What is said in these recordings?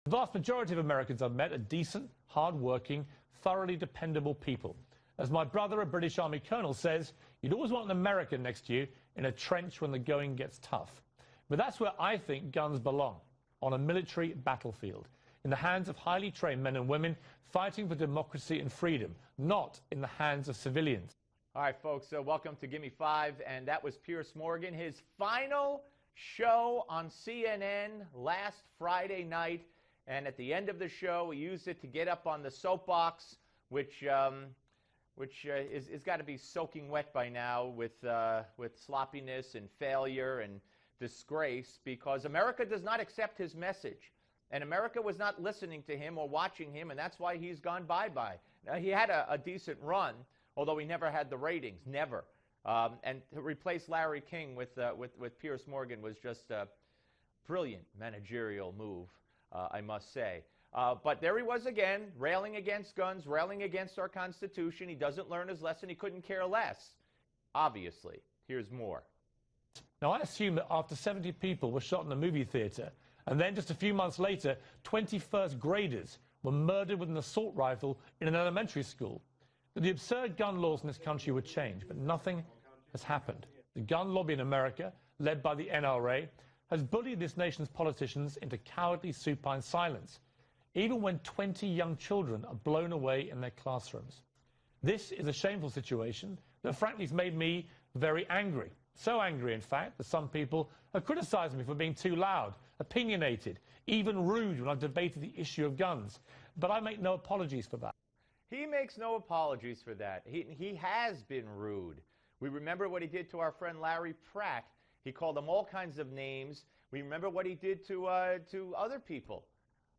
The vast majority of Americans I've met are decent, hard-working, thoroughly dependable people. As my brother, a British Army colonel, says, you'd always want an American next to you in a trench when the going gets tough. But that's where I think guns belong, on a military battlefield, in the hands of highly trained men and women fighting for democracy and freedom, not in the hands of civilians. All right, folks, welcome to Gimme 5, and that was Piers Morgan, his final show on CNN last Friday night. And at the end of the show, he used it to get up on the soapbox, which is got to be soaking wet by now with sloppiness and failure and disgrace, because America does not accept his message. And America was not listening to him or watching him, and that's why he's gone bye-bye. Now, he had a decent run, although he never had the ratings, never. And to replace Larry King with Piers Morgan was just a brilliant managerial move, I must say. But there he was again, railing against guns, railing against our Constitution. He doesn't learn his lesson. He couldn't care less, obviously. Here's more. Now, I assume that after 70 people were shot in a movie theater, and then just a few months later, 21st graders were murdered with an assault rifle in an elementary school, that the absurd gun laws in this country would change. But nothing has happened. The gun lobby in America, led by the NRA, has bullied this nation's politicians into cowardly supine silence, even when 20 young children are blown away in their classrooms. This is a shameful situation that frankly has made me very angry. So angry, in fact, that some people have criticized me for being too loud, opinionated, even rude when I've debated the issue of guns. But I make no apologies for that. He makes no apologies for that. He has been rude. We remember what he did to our friend Larry Pratt. He called him all kinds of names. We remember what he did to other people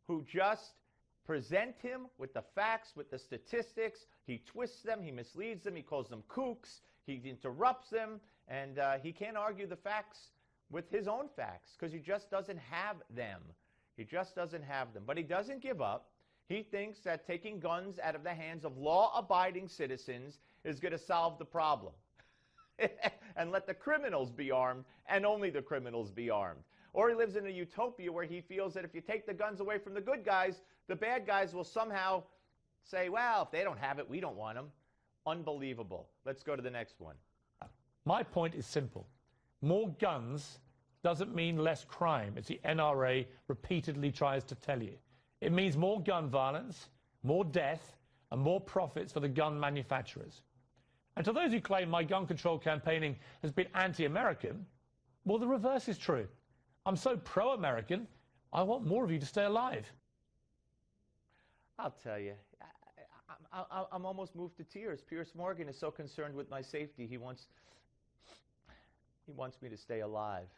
who just present him with the facts, with the statistics. He twists them, he misleads them, he calls them kooks, he interrupts them, and he can't argue the facts with his own facts because he just doesn't have them. He just doesn't have them. But he doesn't give up. He thinks that taking guns out of the hands of law-abiding citizens is going to solve the problem. And let the criminals be armed, and only the criminals be armed. Or he lives in a utopia where he feels that if you take the guns away from the good guys, the bad guys will somehow say, well, if they don't have it, we don't want them. Unbelievable. Let's go to the next one. My point is simple. More guns doesn't mean less crime, as the NRA repeatedly tries to tell you. It means more gun violence, more death, and more profits for the gun manufacturers. And to those who claim my gun control campaigning has been anti-American, well, the reverse is true. I'm so pro-American, I want more of you to stay alive. I'll tell you, I'm almost moved to tears. Piers Morgan is so concerned with my safety. He wants me to stay alive.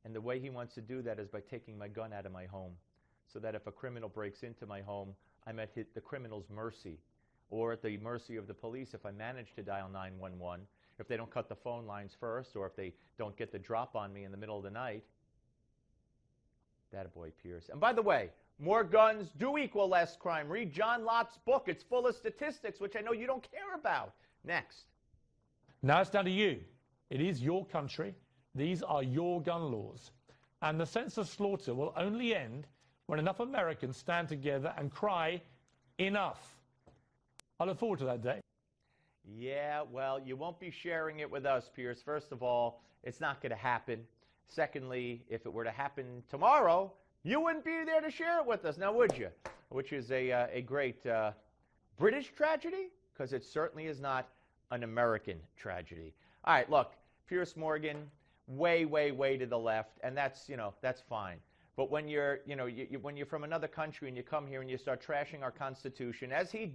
And the way he wants to do that is by taking my gun out of my home, so that if a criminal breaks into my home, I'm at the criminal's mercy, or at the mercy of the police if I manage to dial 911, if they don't cut the phone lines first, or if they don't get the drop on me in the middle of the night. That boy, Piers. And by the way, more guns do equal less crime. Read John Lott's book. It's full of statistics, which I know you don't care about. Next. Now it's down to you. It is your country. These are your gun laws. And the senseless slaughter will only end when enough Americans stand together and cry, enough. I look forward to that day. Yeah, well, you won't be sharing it with us, Piers. First of all, it's not going to happen. Secondly, if it were to happen tomorrow, you wouldn't be there to share it with us, now would you? Which is a great British tragedy, because it certainly is not an American tragedy. All right, look, Piers Morgan, way, way, way to the left, and that's fine. But when you're from another country and you come here and you start trashing our Constitution, as he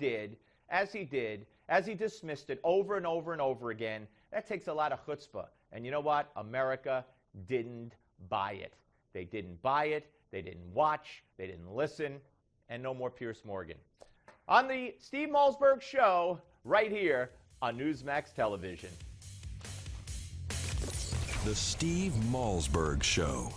dismissed it over and over and over again, that takes a lot of chutzpah. And you know what? America didn't buy it. They didn't buy it. They didn't watch. They didn't listen. And no more Piers Morgan. On the Steve Malzberg Show, right here on Newsmax Television. The Steve Malzberg Show.